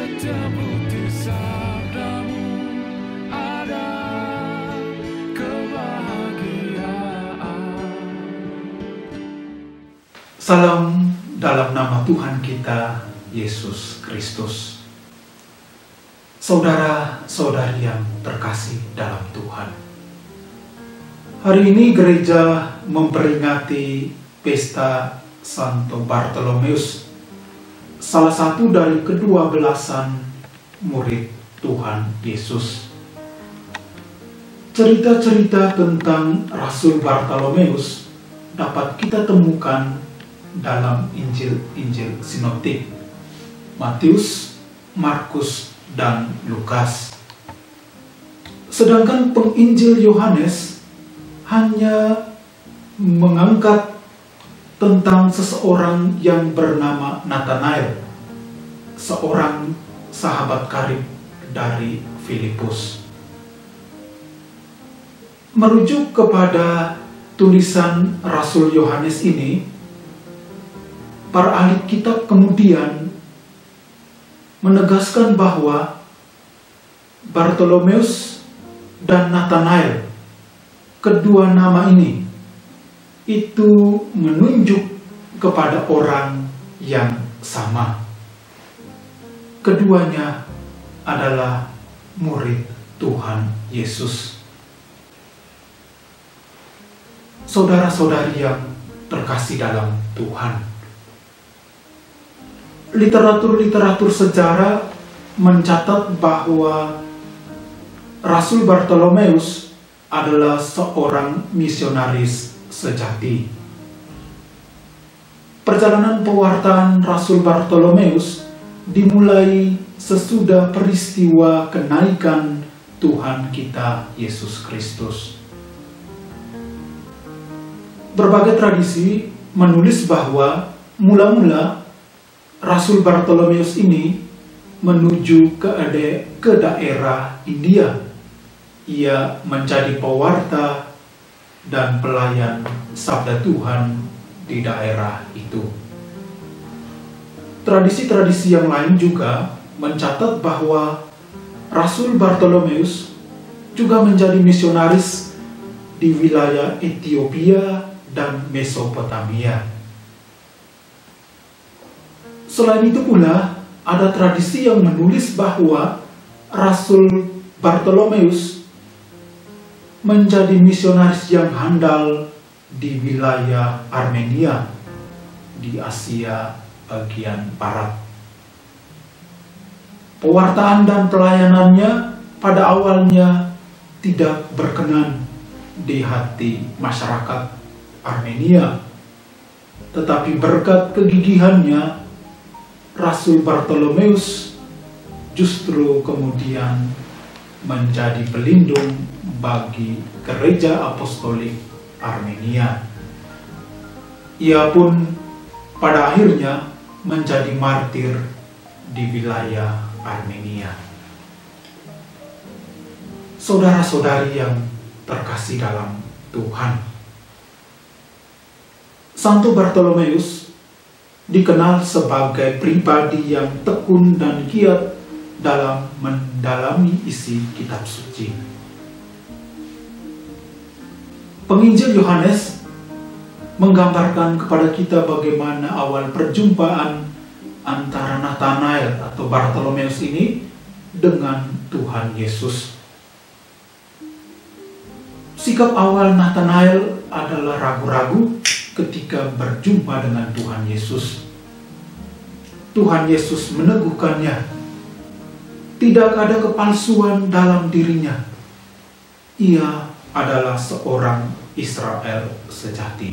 Setiap butir sabdamu ada kebahagiaan. Salam dalam nama Tuhan kita, Yesus Kristus. Saudara-saudari yang terkasih dalam Tuhan. Hari ini gereja memperingati pesta Santo Bartolomeus, salah satu dari ke-12 murid Tuhan Yesus. Cerita-cerita tentang Rasul Bartolomeus dapat kita temukan dalam Injil-Injil sinoptik Matius, Markus, dan Lukas. Sedangkan penginjil Yohanes hanya mengangkat tentang seseorang yang bernama Nathanael, seorang sahabat karib dari Filipus. Merujuk kepada tulisan Rasul Yohanes ini, para ahli kitab kemudian menegaskan bahwa Bartolomeus dan Nathanael, kedua nama ini, itu menunjuk kepada orang yang sama. Keduanya adalah murid Tuhan Yesus. Saudara-saudari yang terkasih dalam Tuhan, literatur sejarah mencatat bahwa Rasul Bartolomeus adalah seorang misionaris sejati. Perjalanan pewartaan Rasul Bartolomeus dimulai sesudah peristiwa kenaikan Tuhan kita Yesus Kristus. Berbagai tradisi menulis bahwa mula-mula Rasul Bartolomeus ini menuju ke daerah India. Ia menjadi pewarta dan pelayan sabda Tuhan di daerah itu. Tradisi-tradisi yang lain juga mencatat bahwa Rasul Bartolomeus juga menjadi misionaris di wilayah Ethiopia dan Mesopotamia. Selain itu pula, ada tradisi yang menulis bahwa Rasul Bartolomeus menjadi misionaris yang handal di wilayah Armenia di Asia bagian barat. Pewartaan dan pelayanannya pada awalnya tidak berkenan di hati masyarakat Armenia, tetapi berkat kegigihannya, Rasul Bartolomeus justru kemudian menjadi pelindung bagi Gereja Apostolik Armenia. Ia pun pada akhirnya menjadi martir di wilayah Armenia. Saudara-saudari yang terkasih dalam Tuhan, Santo Bartolomeus dikenal sebagai pribadi yang tekun dan giat dalam mendalami isi kitab suci. Penginjil Yohanes menggambarkan kepada kita bagaimana awal perjumpaan antara Nathanael atau Bartolomeus ini dengan Tuhan Yesus. Sikap awal Nathanael adalah ragu-ragu ketika berjumpa dengan Tuhan Yesus. Tuhan Yesus meneguhkannya. Tidak ada kepalsuan dalam dirinya. Ia adalah seorang Israel sejati.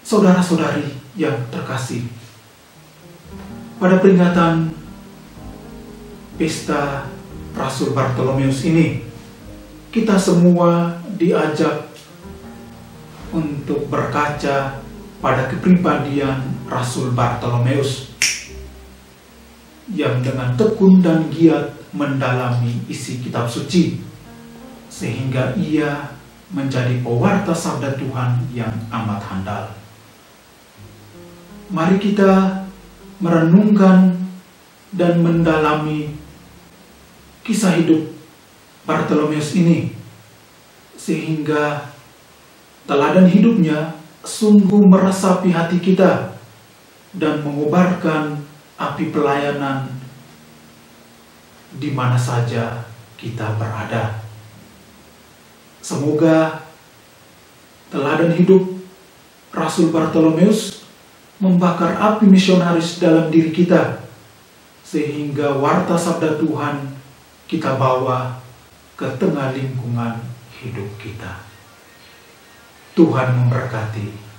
Saudara-saudari yang terkasih, pada peringatan pesta Rasul Bartolomeus ini, kita semua diajak untuk berkaca pada kepribadian Rasul Bartolomeus yang dengan tekun dan giat mendalami isi kitab suci, sehingga ia menjadi pewarta sabda Tuhan yang amat handal. Mari kita merenungkan dan mendalami kisah hidup Bartolomeus ini, sehingga teladan hidupnya sungguh meresapi hati kita dan mengobarkan api pelayanan di mana saja kita berada. Semoga teladan hidup Rasul Bartolomeus membakar api misionaris dalam diri kita, sehingga warta sabda Tuhan kita bawa ke tengah lingkungan hidup kita. Tuhan memberkati.